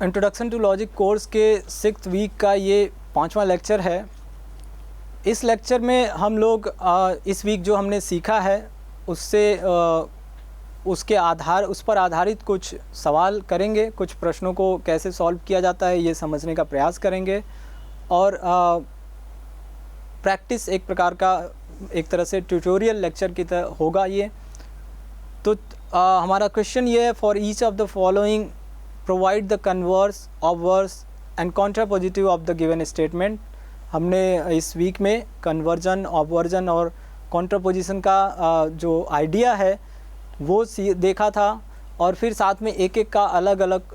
Introduction to logic course के 6th week का ये 5वां लेक्चर है। इस लेक्चर में हम लोग इस वीक जो हमने सीखा है उससे उस पर आधारित कुछ सवाल करेंगे, कुछ प्रश्नों को कैसे सॉल्व किया जाता है ये समझने का प्रयास करेंगे और प्रैक्टिस एक प्रकार का एक तरह से ट्यूटोरियल लेक्चर की तरह होगा ये। तो हमारा क्वेश्चन ये है, for each of the following provide the converse, ऑब्वर्स and contrapositive of the given statement. हमने इस वीक में कन्वर्जन, ऑब्वर्जन और कॉन्ट्रापोजिशन का जो आइडिया है वो देखा था और फिर साथ में एक एक का अलग अलग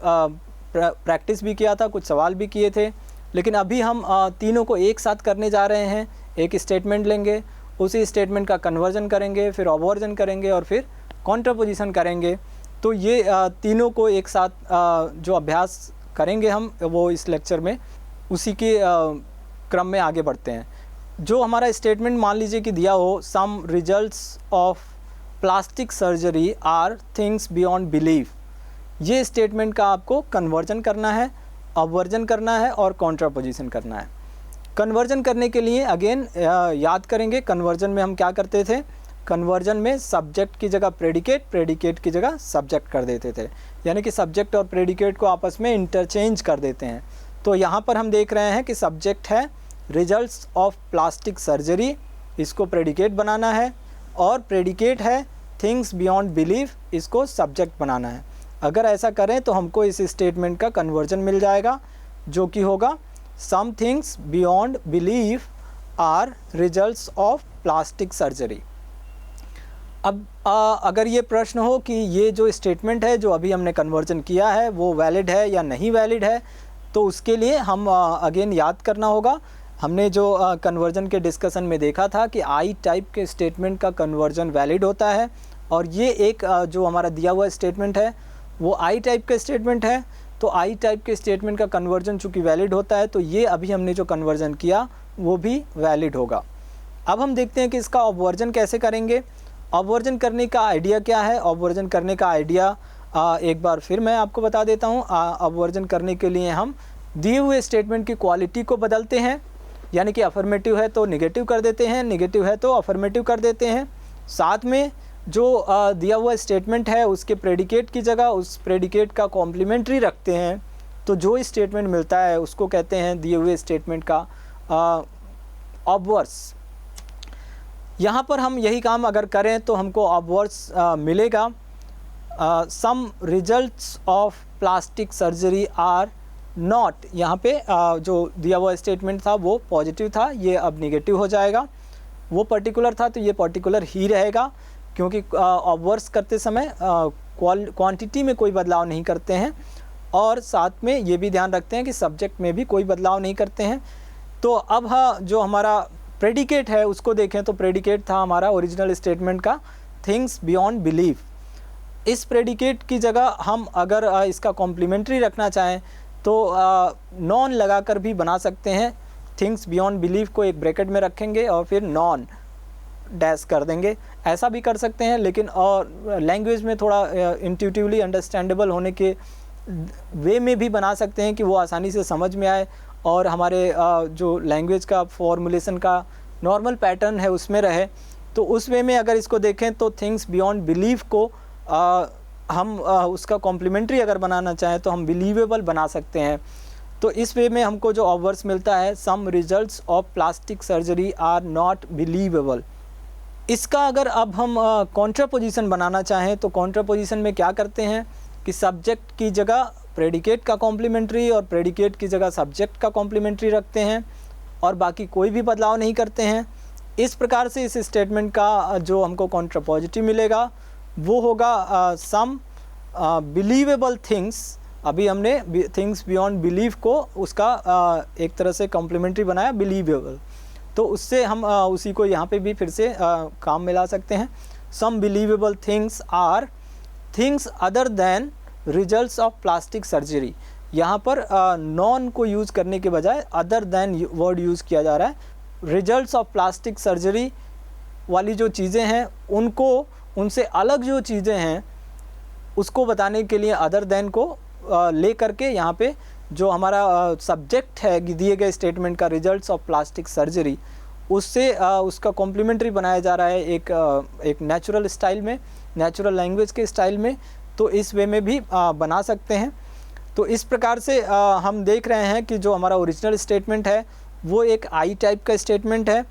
प्रैक्टिस भी किया था, कुछ सवाल भी किए थे। लेकिन अभी हम तीनों को एक साथ करने जा रहे हैं। एक स्टेटमेंट लेंगे, उसी स्टेटमेंट का कन्वर्जन करेंगे, फिर ऑब्वर्जन करेंगे और फिर कॉन्ट्रापोजिशन करेंगे। तो ये तीनों को एक साथ जो अभ्यास करेंगे हम वो इस लेक्चर में उसी के क्रम में आगे बढ़ते हैं। जो हमारा स्टेटमेंट मान लीजिए कि दिया हो, some results of plastic surgery are things beyond belief. ये स्टेटमेंट का आपको कन्वर्जन करना है, ऑब्वर्जन करना है और कॉन्ट्रापोजिशन करना है। कन्वर्जन करने के लिए अगेन याद करेंगे, कन्वर्जन में हम क्या करते थे, कन्वर्जन में सब्जेक्ट की जगह प्रेडिकेट, प्रेडिकेट की जगह सब्जेक्ट कर देते थे, यानी कि सब्जेक्ट और प्रेडिकेट को आपस में इंटरचेंज कर देते हैं। तो यहाँ पर हम देख रहे हैं कि सब्जेक्ट है रिजल्ट्स ऑफ प्लास्टिक सर्जरी, इसको प्रेडिकेट बनाना है, और प्रेडिकेट है थिंग्स बियॉन्ड बिलीफ, इसको सब्जेक्ट बनाना है। अगर ऐसा करें तो हमको इस स्टेटमेंट का कन्वर्जन मिल जाएगा जो कि होगा some things beyond belief are results of plastic surgery. अब अगर ये प्रश्न हो कि ये जो स्टेटमेंट है जो अभी हमने कन्वर्जन किया है वो वैलिड है या नहीं वैलिड है, तो उसके लिए हम अगेन याद करना होगा। हमने जो कन्वर्जन के डिस्कशन में देखा था कि आई टाइप के स्टेटमेंट का कन्वर्जन वैलिड होता है, और ये एक जो हमारा दिया हुआ स्टेटमेंट है वो आई टाइप का स्टेटमेंट है। तो आई टाइप के स्टेटमेंट का कन्वर्जन चूँकि वैलिड होता है तो ये अभी हमने जो कन्वर्जन किया वो भी वैलिड होगा। अब हम देखते हैं कि इसका ऑब्वर्जन कैसे करेंगे। ऑब्वर्जन करने का आइडिया क्या है। ऑब्वर्जन करने का आइडिया एक बार फिर मैं आपको बता देता हूँ। ऑब्वर्जन करने के लिए हम दिए हुए स्टेटमेंट की क्वालिटी को बदलते हैं, यानी कि अफर्मेटिव है तो निगेटिव कर देते हैं, निगेटिव है तो अफर्मेटिव कर देते हैं। साथ में जो दिया हुआ स्टेटमेंट है उसके प्रेडिकेट की जगह उस प्रेडिकेट का कॉम्प्लीमेंट्री रखते हैं। तो जो स्टेटमेंट मिलता है उसको कहते हैं दिए हुए स्टेटमेंट का ऑब्वर्स। यहाँ पर हम यही काम अगर करें तो हमको ऑब्वर्स मिलेगा। Some results of plastic surgery are not, यहाँ पे जो दिया हुआ स्टेटमेंट था वो पॉजिटिव था, ये अब निगेटिव हो जाएगा। वो पर्टिकुलर था तो ये पर्टिकुलर ही रहेगा, क्योंकि ऑब्वर्स करते समय क्वांटिटी में कोई बदलाव नहीं करते हैं, और साथ में ये भी ध्यान रखते हैं कि सब्जेक्ट में भी कोई बदलाव नहीं करते हैं। तो अब जो हमारा प्रेडिकेट है उसको देखें तो प्रेडिकेट था हमारा ओरिजिनल स्टेटमेंट का थिंग्स बियॉन्ड बिलीफ। इस प्रेडिकेट की जगह हम अगर इसका कॉम्प्लीमेंट्री रखना चाहें तो नॉन लगाकर भी बना सकते हैं। थिंग्स बियॉन्ड बिलीफ को एक ब्रैकेट में रखेंगे और फिर नॉन डैश कर देंगे, ऐसा भी कर सकते हैं। लेकिन और लैंग्वेज में थोड़ा इंट्यूटिवली अंडरस्टैंडेबल होने के वे में भी बना सकते हैं कि वो आसानी से समझ में आए और हमारे जो लैंग्वेज का फॉर्मुलेशन का नॉर्मल पैटर्न है उसमें रहे। तो उस वे में अगर इसको देखें तो थिंग्स बियॉन्ड बिलीफ को हम उसका कॉम्प्लीमेंट्री अगर बनाना चाहें तो हम बिलीवेबल बना सकते हैं। तो इस वे में हमको जो ऑब्वर्स मिलता है, some results of plastic surgery are not believable. इसका अगर अब हम कॉन्ट्रापोजिशन बनाना चाहें तो कॉन्ट्रापोजिशन में क्या करते हैं कि सब्जेक्ट की जगह प्रेडिकेट का कॉम्प्लीमेंट्री और प्रेडिकेट की जगह सब्जेक्ट का कॉम्प्लीमेंट्री रखते हैं और बाकी कोई भी बदलाव नहीं करते हैं। इस प्रकार से इस स्टेटमेंट का जो हमको कॉन्ट्रापोजिटिव मिलेगा वो होगा सम बिलीवेबल थिंग्स। अभी हमने थिंग्स बियॉन्ड बिलीफ को उसका एक तरह से कॉम्प्लीमेंट्री बनाया बिलीवेबल, तो उससे हम उसी को यहाँ पे भी फिर से काम मिला सकते हैं। Some believable things are things other than results of plastic surgery. यहाँ पर नॉन को यूज़ करने के बजाय अदर देन वर्ड यूज़ किया जा रहा है। रिजल्ट्स ऑफ प्लास्टिक सर्जरी वाली जो चीज़ें हैं उनको, उनसे अलग जो चीज़ें हैं उसको बताने के लिए अदर देन को ले करके यहाँ पे जो हमारा सब्जेक्ट है दिए गए स्टेटमेंट का, रिजल्ट्स ऑफ प्लास्टिक सर्जरी, उससे उसका कॉम्प्लीमेंट्री बनाया जा रहा है एक नेचुरल स्टाइल में, नेचुरल लैंग्वेज के स्टाइल में। तो इस वे में भी बना सकते हैं। तो इस प्रकार से हम देख रहे हैं कि जो हमारा ओरिजिनल स्टेटमेंट है वो एक आई टाइप का स्टेटमेंट है।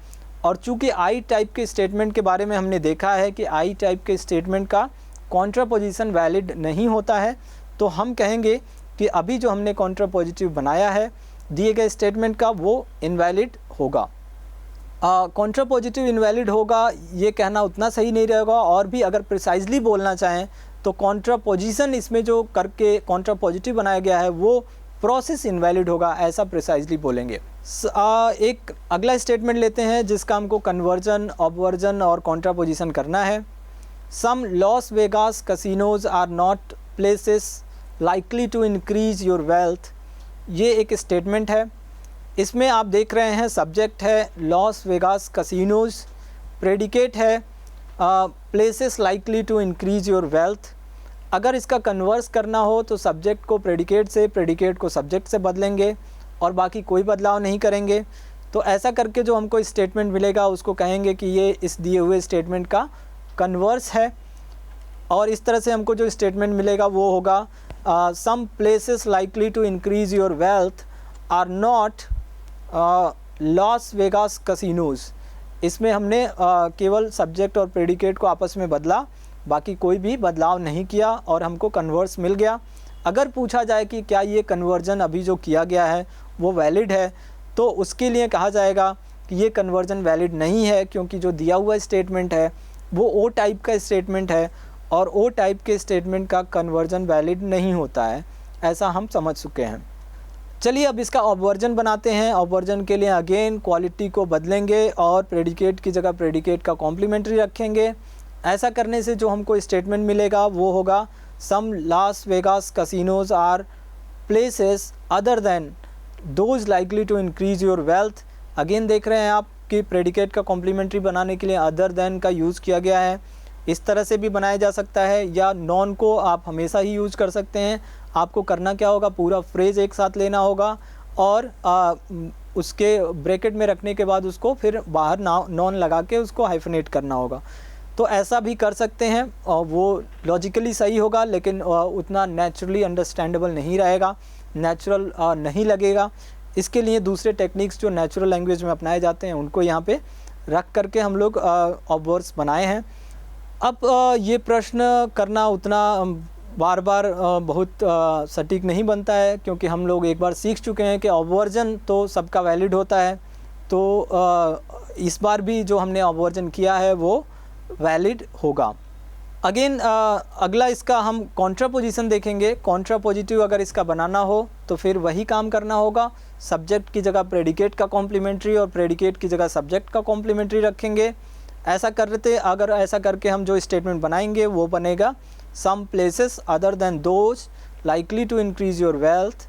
और चूंकि आई टाइप के स्टेटमेंट के बारे में हमने देखा है कि आई टाइप के स्टेटमेंट का कॉन्ट्रापोजिशन वैलिड नहीं होता है, तो हम कहेंगे कि अभी जो हमने कॉन्ट्रापोजिटिव बनाया है दिए गए स्टेटमेंट का, वो इनवैलिड होगा। कॉन्ट्रापोजिटिव इनवैलिड होगा ये कहना उतना सही नहीं रहेगा, और भी अगर प्रिसाइजली बोलना चाहें तो कॉन्ट्रापोजिशन इसमें जो करके कॉन्ट्रापोजिटिव बनाया गया है वो प्रोसेस इनवैलिड होगा, ऐसा प्रिसाइजली बोलेंगे। एक अगला स्टेटमेंट लेते हैं जिसका हमको कन्वर्जन, ऑबवर्जन और कॉन्ट्रापोजिशन करना है। Some Las Vegas casinos are not places likely to increase your wealth, ये एक स्टेटमेंट है। इसमें आप देख रहे हैं सब्जेक्ट है लॉस वेगास कैसीनोज, प्रेडिकेट है places likely to increase your wealth. अगर इसका कन्वर्स करना हो तो सब्जेक्ट को प्रेडिकेट से, प्रेडिकेट को सब्जेक्ट से बदलेंगे और बाकी कोई बदलाव नहीं करेंगे। तो ऐसा करके जो हमको स्टेटमेंट मिलेगा उसको कहेंगे कि ये इस दिए हुए स्टेटमेंट का कन्वर्स है। और इस तरह से हमको जो स्टेटमेंट मिलेगा वो होगा some places likely to increase your wealth are not Las Vegas casinos. इसमें हमने केवल सब्जेक्ट और प्रेडिकेट को आपस में बदला, बाकी कोई भी बदलाव नहीं किया और हमको कन्वर्स मिल गया। अगर पूछा जाए कि क्या ये कन्वर्जन अभी जो किया गया है वो वैलिड है, तो उसके लिए कहा जाएगा कि ये कन्वर्जन वैलिड नहीं है, क्योंकि जो दिया हुआ स्टेटमेंट है वो ओ टाइप का स्टेटमेंट है और ओ टाइप के स्टेटमेंट का कन्वर्जन वैलिड नहीं होता है, ऐसा हम समझ चुके हैं। चलिए अब इसका ऑबवर्जन बनाते हैं। ऑबवर्जन के लिए अगेन क्वालिटी को बदलेंगे और प्रेडिकेट की जगह प्रेडिकेट का कॉम्प्लीमेंट्री रखेंगे। ऐसा करने से जो हमको स्टेटमेंट मिलेगा वो होगा some Las Vegas casinos are places other than those likely to increase your wealth. Again देख रहे हैं आप कि प्रेडिकेट का कॉम्प्लीमेंट्री बनाने के लिए अदर देन का यूज़ किया गया है। इस तरह से भी बनाया जा सकता है, या नॉन को आप हमेशा ही यूज़ कर सकते हैं। आपको करना क्या होगा, पूरा फ्रेज़ एक साथ लेना होगा और उसके ब्रैकेट में रखने के बाद उसको फिर बाहर नॉन लगा के उसको हाइफनेट करना होगा। तो ऐसा भी कर सकते हैं और वो लॉजिकली सही होगा, लेकिन उतना नेचुरली अंडरस्टैंडेबल नहीं रहेगा, नेचुरल नहीं लगेगा। इसके लिए दूसरे टेक्निक्स जो नेचुरल लैंग्वेज में अपनाए जाते हैं उनको यहाँ पे रख करके हम लोग ऑबवर्ड्स बनाए हैं। अब ये प्रश्न करना उतना बार बार बहुत सटीक नहीं बनता है, क्योंकि हम लोग एक बार सीख चुके हैं कि ऑबवर्जन तो सबका वैलिड होता है। तो इस बार भी जो हमने ऑबवर्जन किया है वो वैलिड होगा। अगेन अगला इसका हम कॉन्ट्रापोजिशन देखेंगे। कॉन्ट्रापोजिटिव अगर इसका बनाना हो तो फिर वही काम करना होगा, सब्जेक्ट की जगह प्रेडिकेट का कॉम्प्लीमेंट्री और प्रेडिकेट की जगह सब्जेक्ट का कॉम्प्लीमेंट्री रखेंगे। ऐसा करके हम जो स्टेटमेंट बनाएंगे वो बनेगा some places other than those likely to increase your wealth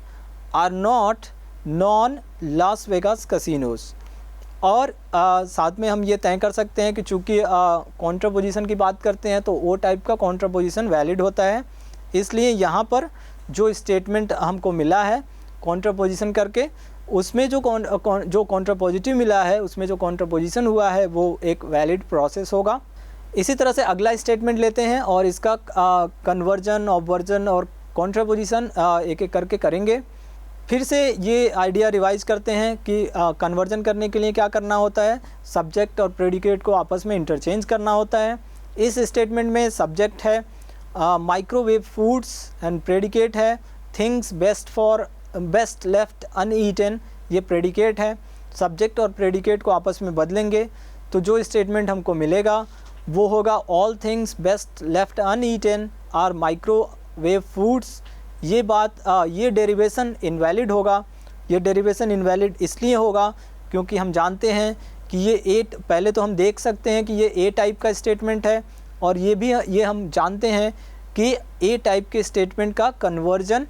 are not non Las Vegas casinos. और साथ में हम ये तय कर सकते हैं कि चूँकि कॉन्ट्रापोजिशन की बात करते हैं तो ओ टाइप का कॉन्ट्रापोजिशन वैलिड होता है, इसलिए यहाँ पर जो स्टेटमेंट हमको मिला है कॉन्ट्रापोजिशन करके, उसमें जो कॉन्ट्रापोजिटिव मिला है, उसमें जो कॉन्ट्रापोजिशन हुआ है वो एक वैलिड प्रोसेस होगा। इसी तरह से अगला स्टेटमेंट लेते हैं और इसका कन्वर्जन, ऑबवर्जन और कॉन्ट्रापोजिशन एक एक करके करेंगे। फिर से ये आइडिया रिवाइज करते हैं कि कन्वर्जन करने के लिए क्या करना होता है, सब्जेक्ट और प्रेडिकेट को आपस में इंटरचेंज करना होता है। इस स्टेटमेंट में सब्जेक्ट है माइक्रोवेव फूड्स एंड प्रेडिकेट है थिंग्स बेस्ट लेफ्ट अनईटन, ये प्रेडिकेट है। सब्जेक्ट और प्रेडिकेट को आपस में बदलेंगे तो जो स्टेटमेंट हमको मिलेगा वो होगा all things best left uneaten are microwave foods. ये डेरिवेशन इनवैलिड होगा। ये डेरिवेशन इनवैलिड इसलिए होगा क्योंकि हम जानते हैं कि ये पहले तो हम देख सकते हैं कि ये ए टाइप का स्टेटमेंट है, और ये हम जानते हैं कि ए टाइप के स्टेटमेंट का कन्वर्जन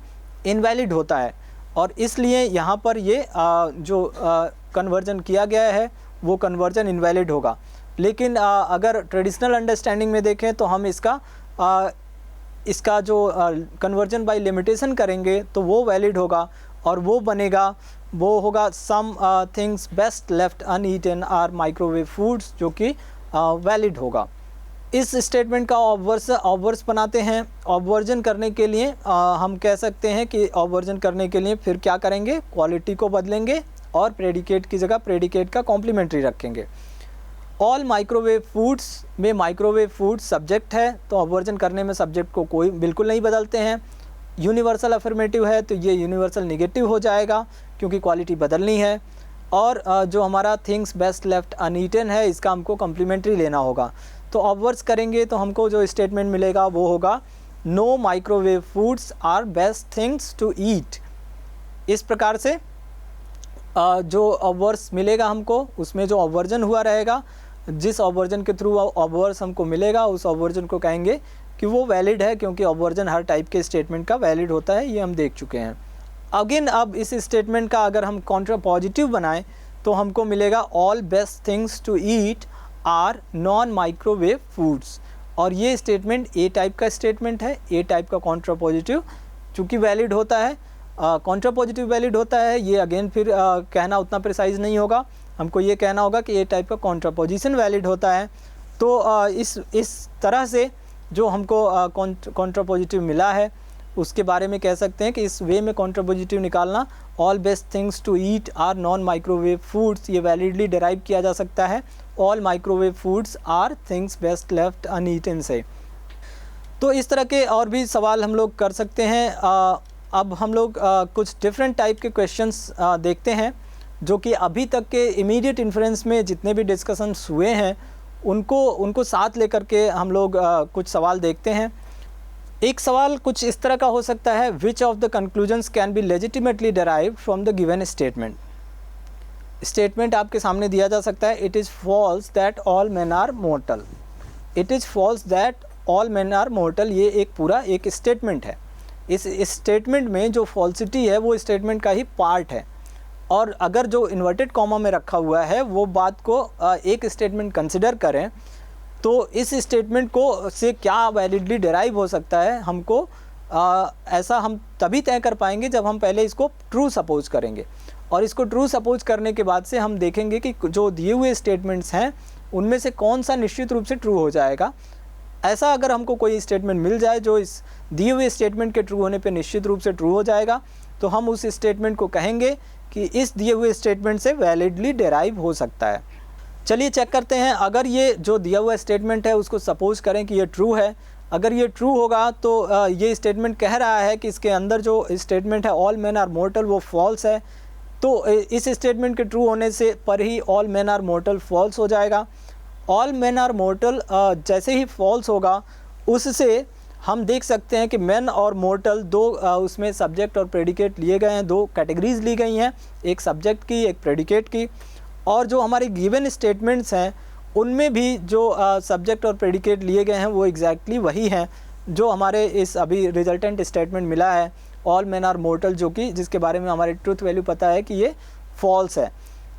इनवैलिड होता है, और इसलिए यहाँ पर ये जो कन्वर्जन किया गया है वो कन्वर्जन इनवैलिड होगा। लेकिन अगर ट्रेडिशनल अंडरस्टैंडिंग में देखें तो हम इसका इसका जो कन्वर्जन बाय लिमिटेशन करेंगे तो वो वैलिड होगा, और वो बनेगा, वो होगा some things best left uneaten are microwave foods, जो कि वैलिड होगा। इस स्टेटमेंट का ऑब्वर्स बनाते हैं। ऑब्वर्जन करने के लिए हम कह सकते हैं कि ऑब्वर्जन करने के लिए फिर क्या करेंगे, क्वालिटी को बदलेंगे और प्रेडिकेट की जगह प्रेडिकेट का कॉम्प्लीमेंट्री रखेंगे। ऑल माइक्रोवेव फूड्स में माइक्रोवेव फूड सब्जेक्ट है, तो ऑब्वर्जन करने में सब्जेक्ट को कोई बिल्कुल नहीं बदलते हैं। यूनिवर्सल अफर्मेटिव है तो ये यूनिवर्सल नेगेटिव हो जाएगा क्योंकि क्वालिटी बदलनी है। और जो हमारा थिंग्स बेस्ट लेफ्ट अनईटन है, इसका हमको कम्प्लीमेंट्री लेना होगा। तो ऑब्वर्स करेंगे तो हमको जो स्टेटमेंट मिलेगा वो होगा no microwave foods are best things to eat. इस प्रकार से जो ऑब्वर्स मिलेगा हमको, उसमें जो ऑब्वर्जन हुआ रहेगा, जिस ऑब्वर्जन के थ्रू ऑब्वर्स हमको मिलेगा, उस ऑब्वर्जन को कहेंगे कि वो वैलिड है, क्योंकि ऑब्वर्जन हर टाइप के स्टेटमेंट का वैलिड होता है, ये हम देख चुके हैं। अगेन अब इस स्टेटमेंट का अगर हम कॉन्ट्रा पॉजिटिव बनाएं तो हमको मिलेगा all best things to eat are non microwave foods. और ये स्टेटमेंट ए टाइप का स्टेटमेंट है। ए टाइप का कॉन्ट्रा पॉजिटिव चूँकि वैलिड होता है, कॉन्ट्रा पॉजिटिव वैलिड होता है, ये अगेन फिर कहना उतना प्रिसाइज नहीं होगा। हमको ये कहना होगा कि ए टाइप का कॉन्ट्रा पोजिशन वैलिड होता है। तो इस तरह से जो हमको कॉन्ट्रा पॉजिटिव मिला है उसके बारे में कह सकते हैं कि इस वे में कॉन्ट्रा पॉजिटिव निकालना, all best things to eat are non microwave foods, ये वैलिडली डिराइव किया जा सकता है all microwave foods are things best left uneaten से। तो इस तरह के और भी सवाल हम लोग कर सकते हैं। अब हम लोग कुछ डिफरेंट टाइप के क्वेश्चंस देखते हैं जो कि अभी तक के इमीडिएट इन्फ्रेंस में जितने भी डिस्कशंस हुए हैं उनको साथ लेकर के हम लोग कुछ सवाल देखते हैं। एक सवाल कुछ इस तरह का हो सकता है, which of the conclusions can be legitimately derived from the given statement. Statement आपके सामने दिया जा सकता है, it is false that all men are mortal. It is false that all men are mortal, ये एक पूरा एक स्टेटमेंट है। इस स्टेटमेंट में जो फॉल्सिटी है वो स्टेटमेंट का ही पार्ट है, और अगर जो इन्वर्टेड कॉमा में रखा हुआ है वो बात को एक स्टेटमेंट कंसिडर करें तो इस स्टेटमेंट को से क्या वैलिडली डेराइव हो सकता है, हमको ऐसा हम तभी तय कर पाएंगे जब हम पहले इसको ट्रू सपोज करेंगे। और इसको ट्रू सपोज करने के बाद से हम देखेंगे कि जो दिए हुए स्टेटमेंट्स हैं उनमें से कौन सा निश्चित रूप से ट्रू हो जाएगा। ऐसा अगर हमको कोई स्टेटमेंट मिल जाए जो इस दिए हुए स्टेटमेंट के ट्रू होने पे निश्चित रूप से ट्रू हो जाएगा, तो हम उस स्टेटमेंट को कहेंगे कि इस दिए हुए स्टेटमेंट से वैलिडली डेराइव हो सकता है। चलिए चेक करते हैं। अगर ये जो दिया हुआ स्टेटमेंट है उसको सपोज करें कि ये ट्रू है। अगर ये ट्रू होगा तो ये स्टेटमेंट कह रहा है कि इसके अंदर जो स्टेटमेंट है ऑल मेन आर मोर्टल वो फॉल्स है, तो इस स्टेटमेंट के ट्रू होने से पर ही all men are mortal false हो जाएगा। ऑल मेन आर मोर्टल जैसे ही फॉल्स होगा उससे हम देख सकते हैं कि मैन और मोर्टल दो उसमें सब्जेक्ट और प्रेडिकेट लिए गए हैं, दो कैटेगरीज ली गई हैं, एक सब्जेक्ट की एक प्रेडिकेट की। और जो हमारे गिवन स्टेटमेंट्स हैं उनमें भी जो सब्जेक्ट और प्रेडिकेट लिए गए हैं वो एग्जैक्टली वही हैं जो हमारे इस अभी रिजल्टेंट स्टेटमेंट मिला है ऑल मेन आर मोर्टल, जो कि जिसके बारे में हमारे ट्रूथ वैल्यू पता है कि ये फॉल्स है।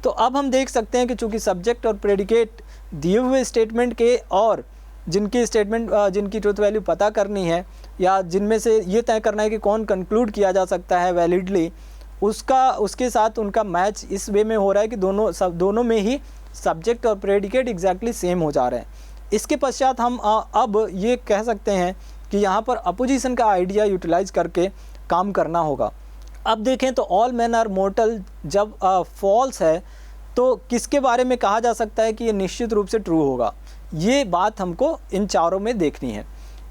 तो अब हम देख सकते हैं कि चूँकि सब्जेक्ट और प्रेडिकेट दिए हुए स्टेटमेंट के और जिनकी स्टेटमेंट जिनकी ट्रूथ वैल्यू पता करनी है या जिनमें से ये तय करना है कि कौन कंक्लूड किया जा सकता है वैलिडली, उसके साथ उनका मैच इस वे में हो रहा है कि दोनों में ही सब्जेक्ट और प्रेडिकेट एग्जैक्टली सेम हो जा रहे हैं। इसके पश्चात हम अब ये कह सकते हैं कि यहाँ पर अपोजिशन का आइडिया यूटिलाइज करके काम करना होगा। अब देखें तो ऑल मेन आर मोर्टल जब फॉल्स है तो किसके बारे में कहा जा सकता है कि ये निश्चित रूप से ट्रू होगा। ये बात हमको इन चारों में देखनी है।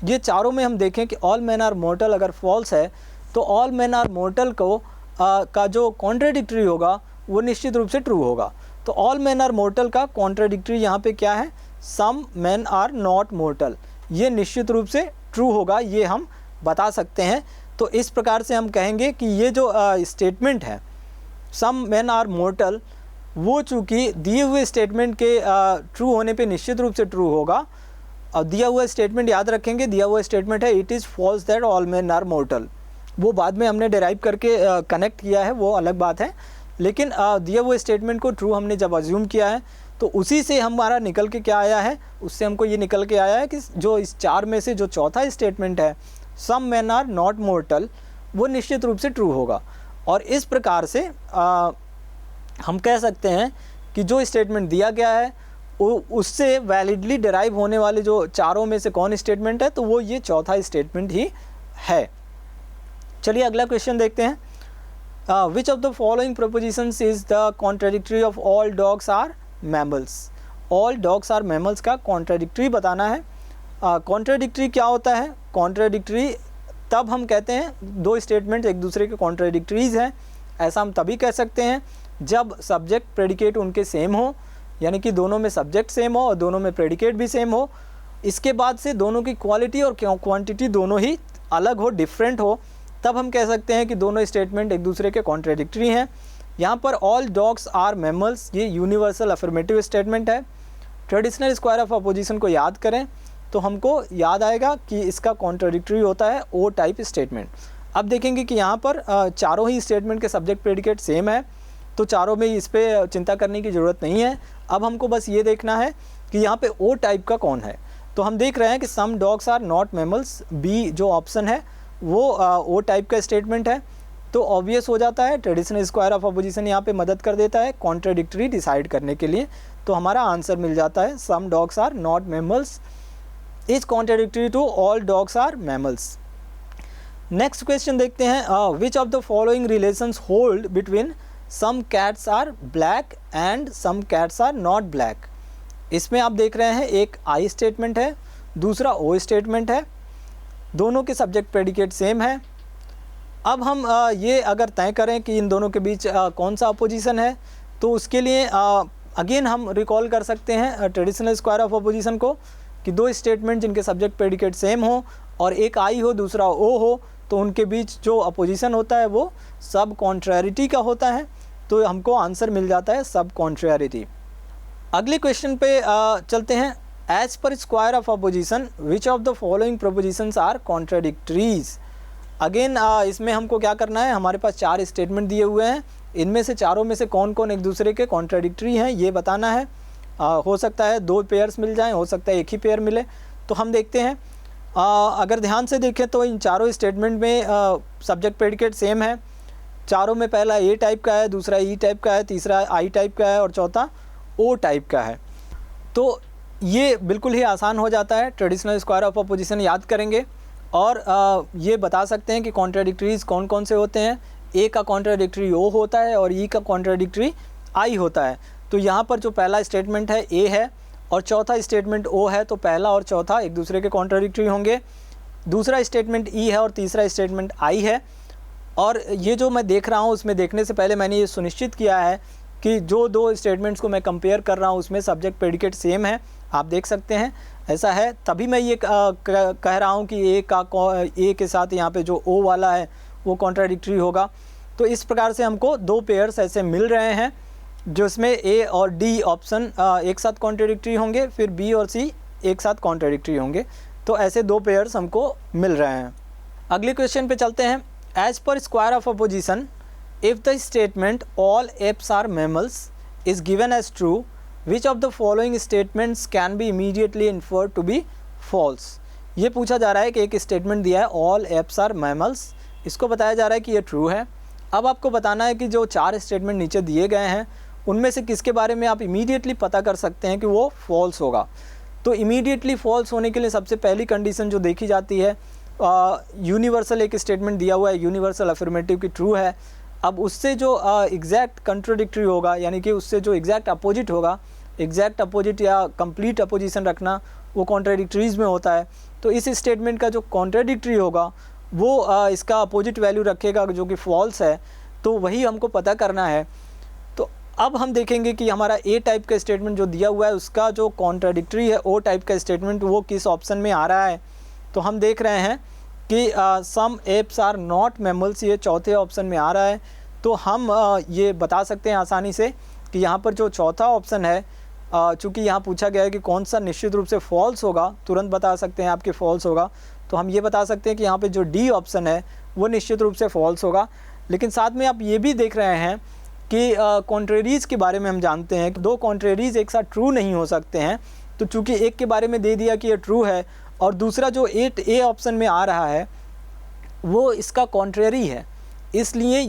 ये चारों में हम देखें कि ऑल मेन आर मोर्टल अगर फॉल्स है तो ऑल मेन आर मोर्टल को का जो कॉन्ट्राडिक्टरी होगा वो निश्चित रूप से ट्रू होगा। तो ऑल मेन आर मोर्टल का कॉन्ट्राडिक्टरी यहाँ पे क्या है, some men are not mortal, ये निश्चित रूप से ट्रू होगा, ये हम बता सकते हैं। तो इस प्रकार से हम कहेंगे कि ये जो स्टेटमेंट है सम मेन आर मोर्टल, वो चूँकि दिए हुए स्टेटमेंट के ट्रू होने पे निश्चित रूप से ट्रू होगा। और दिया हुआ स्टेटमेंट याद रखेंगे, दिया हुआ स्टेटमेंट है it is false that all men are mortal, वो बाद में हमने डेराइव करके कनेक्ट किया है, वो अलग बात है। लेकिन दिया हुए स्टेटमेंट को ट्रू हमने जब अज्यूम किया है तो उसी से हमारा निकल के क्या आया है, उससे हमको ये निकल के आया है कि जो इस चार में से जो चौथा स्टेटमेंट है सम मैन आर नॉट मोर्टल, वो निश्चित रूप से ट्रू होगा। और इस प्रकार से हम कह सकते हैं कि जो स्टेटमेंट दिया गया है उससे वैलिडली डिराइव होने वाले जो चारों में से कौन स्टेटमेंट है, तो वो ये चौथा स्टेटमेंट ही है। चलिए अगला क्वेश्चन देखते हैं। Which of the following propositions is the contradictory of all dogs are mammals. All dogs are mammals का कॉन्ट्राडिक्टरी बताना है। कॉन्ट्राडिक्टरी क्या होता है? कॉन्ट्राडिक्टरी तब हम कहते हैं दो स्टेटमेंट एक दूसरे के कॉन्ट्राडिक्टरीज हैं, ऐसा हम तभी कह सकते हैं जब सब्जेक्ट प्रेडिकेट उनके सेम हो, यानी कि दोनों में सब्जेक्ट सेम हो और दोनों में प्रेडिकेट भी सेम हो। इसके बाद से दोनों की क्वालिटी और क्वांटिटी दोनों ही अलग हो, डिफरेंट हो, तब हम कह सकते हैं कि दोनों स्टेटमेंट एक दूसरे के कॉन्ट्राडिक्टरी हैं। यहाँ पर ऑल डॉग्स आर मैमल्स ये यूनिवर्सल अफर्मेटिव स्टेटमेंट है। ट्रेडिशनल स्क्वायर ऑफ अपोजिशन को याद करें तो हमको याद आएगा कि इसका कॉन्ट्राडिक्टरी होता है ओ टाइप स्टेटमेंट। अब देखेंगे कि यहाँ पर चारों ही स्टेटमेंट के सब्जेक्ट प्रेडिकेट सेम है, तो चारों में इस पर चिंता करने की ज़रूरत नहीं है। अब हमको बस ये देखना है कि यहाँ पे ओ टाइप का कौन है। तो हम देख रहे हैं कि some dogs are not mammals, B जो ऑप्शन है वो ओ टाइप का स्टेटमेंट है। तो ऑब्वियस हो जाता है, ट्रेडिशनल स्क्वायर ऑफ अपोजिशन यहाँ पे मदद कर देता है कॉन्ट्राडिक्टरी डिसाइड करने के लिए। तो हमारा आंसर मिल जाता है some dogs are not mammals is contradictory to all dogs are mammals. Next question देखते हैं। Which of the following relations hold between some cats are black and some cats are not black. इसमें आप देख रहे हैं एक आई statement है, दूसरा ओ स्टेटमेंट है, दोनों के सब्जेक्ट प्रेडिकेट सेम है। अब हम ये अगर तय करें कि इन दोनों के बीच कौन सा अपोजिशन है, तो उसके लिए अगेन हम रिकॉल कर सकते हैं ट्रेडिशनल स्क्वायर ऑफ अपोजिशन को कि दो स्टेटमेंट जिनके सब्जेक्ट प्रेडिकेट सेम हो और एक आई हो दूसरा ओ हो, तो उनके बीच जो अपोजिशन होता है वो सब कॉन्ट्रैरिटी का होता है। तो हमको आंसर मिल जाता है सब कॉन्ट्रैरिटी। अगले क्वेश्चन पे चलते हैं। As per square of opposition which of the following propositions are contradictories. Again इसमें हमको क्या करना है, हमारे पास चार स्टेटमेंट दिए हुए हैं, इनमें से चारों में से कौन कौन एक दूसरे के कॉन्ट्राडिक्टरी हैं ये बताना है। हो सकता है दो पेयर्स मिल जाएं, हो सकता है एक ही पेयर मिले। तो हम देखते हैं, अगर ध्यान से देखें तो इन चारों स्टेटमेंट में सब्जेक्ट प्रेडिकेट सेम है। चारों में पहला ए टाइप का है, दूसरा ई टाइप का है, तीसरा आई टाइप का है और चौथा ओ टाइप का है। तो ये बिल्कुल ही आसान हो जाता है, ट्रेडिशनल स्क्वायर ऑफ अपोजिशन याद करेंगे और ये बता सकते हैं कि कॉन्ट्राडिक्टरीज कौन कौन से होते हैं। ए का कॉन्ट्राडिक्टरी ओ होता है और ई का कॉन्ट्राडिक्टरी आई होता है। तो यहाँ पर जो पहला स्टेटमेंट है ए है और चौथा स्टेटमेंट ओ है, तो पहला और चौथा एक दूसरे के कॉन्ट्राडिक्टरी होंगे। दूसरा स्टेटमेंट ई है और तीसरा स्टेटमेंट आई है। और ये जो मैं देख रहा हूँ उसमें देखने से पहले मैंने ये सुनिश्चित किया है कि जो दो स्टेटमेंट्स को मैं कंपेयर कर रहा हूँ उसमें सब्जेक्ट प्रेडिकेट सेम है। आप देख सकते हैं ऐसा है, तभी मैं ये कह रहा हूँ कि ए के साथ यहाँ पे जो ओ वाला है वो कॉन्ट्राडिक्टरी होगा। तो इस प्रकार से हमको दो पेयर्स ऐसे मिल रहे हैं जिसमें ए और डी ऑप्शन एक साथ कॉन्ट्राडिक्टरी होंगे, फिर बी और सी एक साथ कॉन्ट्राडिक्टरी होंगे। तो ऐसे दो पेयर्स हमको मिल रहे हैं। अगले क्वेश्चन पे चलते हैं। As per square of opposition if the statement all apes are mammals is given as true which of the following statements can be immediately inferred to be false. ये पूछा जा रहा है कि एक स्टेटमेंट दिया है ऑल एप्स आर मैमल्स, इसको बताया जा रहा है कि ये ट्रू है। अब आपको बताना है कि जो चार स्टेटमेंट नीचे दिए गए हैं उनमें से किसके बारे में आप इमीडिएटली पता कर सकते हैं कि वो फॉल्स होगा। तो इमीडिएटली फॉल्स होने के लिए सबसे पहली कंडीशन जो देखी जाती है, यूनिवर्सल एक स्टेटमेंट दिया हुआ है यूनिवर्सल अफर्मेटिव की ट्रू है। अब उससे जो एग्जैक्ट कंट्रोडिक्टरी होगा, यानी कि उससे जो एग्जैक्ट अपोजिट होगा, एग्जैक्ट अपोजिट या कंप्लीट अपोजिशन रखना वो कॉन्ट्राडिक्टरीज में होता है। तो इस स्टेटमेंट का जो कॉन्ट्राडिक्टरी होगा वो इसका अपोजिट वैल्यू रखेगा जो कि फॉल्स है। तो वही हमको पता करना है। तो अब हम देखेंगे कि हमारा ए टाइप का स्टेटमेंट जो दिया हुआ है उसका जो कॉन्ट्राडिक्टरी है ओ टाइप का स्टेटमेंट वो किस ऑप्शन में आ रहा है। तो हम देख रहे हैं कि some apes are not mammals, ये चौथे ऑप्शन में आ रहा है। तो हम ये बता सकते हैं आसानी से कि यहाँ पर जो चौथा ऑप्शन है, चूँकि यहाँ पूछा गया है कि कौन सा निश्चित रूप से फॉल्स होगा, तुरंत बता सकते हैं आपके फॉल्स होगा। तो हम ये बता सकते हैं कि यहाँ पे जो डी ऑप्शन है वो निश्चित रूप से फॉल्स होगा। लेकिन साथ में आप ये भी देख रहे हैं कि कॉन्ट्रेरीज़ के बारे में हम जानते हैं कि दो कॉन्ट्रेरीज़ एक साथ ट्रू नहीं हो सकते हैं। तो चूँकि एक के बारे में दे दिया कि ये ट्रू है और दूसरा जो ए ऑप्शन में आ रहा है वो इसका कॉन्ट्रेरी है, इसलिए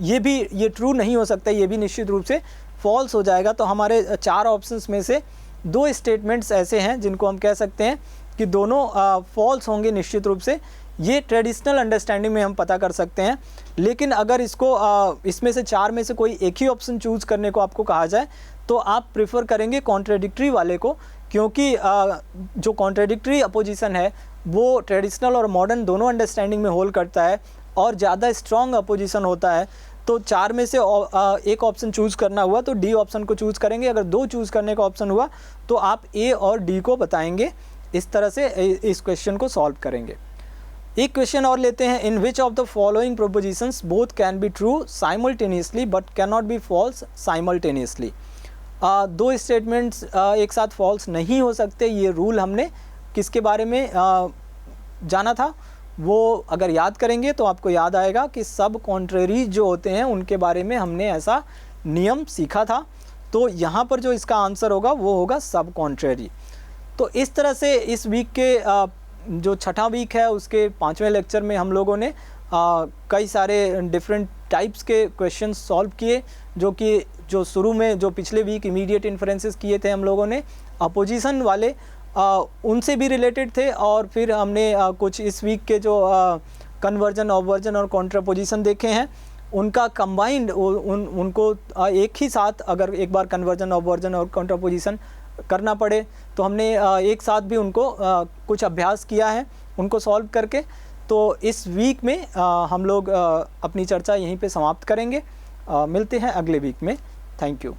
ये ट्रू नहीं हो सकता, ये भी निश्चित रूप से फॉल्स हो जाएगा। तो हमारे 4 ऑप्शंस में से 2 स्टेटमेंट्स ऐसे हैं जिनको हम कह सकते हैं कि दोनों फॉल्स होंगे निश्चित रूप से। ये ट्रेडिशनल अंडरस्टैंडिंग में हम पता कर सकते हैं। लेकिन अगर इसको इसमें से 4 में से कोई एक ही ऑप्शन चूज़ करने को आपको कहा जाए तो आप प्रेफर करेंगे कॉन्ट्रेडिक्टरी वाले को, क्योंकि जो कॉन्ट्रेडिक्टरी अपोजिशन है वो ट्रेडिशनल और मॉडर्न दोनों अंडरस्टैंडिंग में होल्ड करता है और ज़्यादा स्ट्रॉन्ग अपोजिशन होता है। तो 4 में से एक ऑप्शन चूज़ करना हुआ तो डी ऑप्शन को चूज़ करेंगे। अगर 2 चूज़ करने का ऑप्शन हुआ तो आप ए और डी को बताएंगे। इस तरह से इस क्वेश्चन को सॉल्व करेंगे। एक क्वेश्चन और लेते हैं। In which of the following propositions both can be true simultaneously but can not be false simultaneously. 2 statements एक साथ फॉल्स नहीं हो सकते। ये रूल हमने किसके बारे में जाना था, वो अगर याद करेंगे तो आपको याद आएगा कि सब कॉन्ट्रेरी जो होते हैं उनके बारे में हमने ऐसा नियम सीखा था। तो यहाँ पर जो इसका आंसर होगा वो होगा सब कॉन्ट्रेरी। तो इस तरह से इस वीक के जो छठा वीक है उसके 5वें लेक्चर में हम लोगों ने कई सारे डिफरेंट टाइप्स के क्वेश्चंस सॉल्व किए, जो शुरू में जो पिछले वीक इमीडिएट इन्फ्रेंसेस किए थे हम लोगों ने अपोजिशन वाले, उनसे भी रिलेटेड थे। और फिर हमने कुछ इस वीक के जो कन्वर्जन, ऑबवर्जन और कॉन्ट्रापोजिशन देखे हैं, उनका कंबाइंड उनको एक ही साथ अगर एक बार कन्वर्जन, ऑबवर्जन और कॉन्ट्रापोजिशन करना पड़े तो हमने एक साथ भी उनको कुछ अभ्यास किया है उनको सॉल्व करके। तो इस वीक में हम लोग अपनी चर्चा यहीं पे समाप्त करेंगे। मिलते हैं अगले वीक में। Thank you.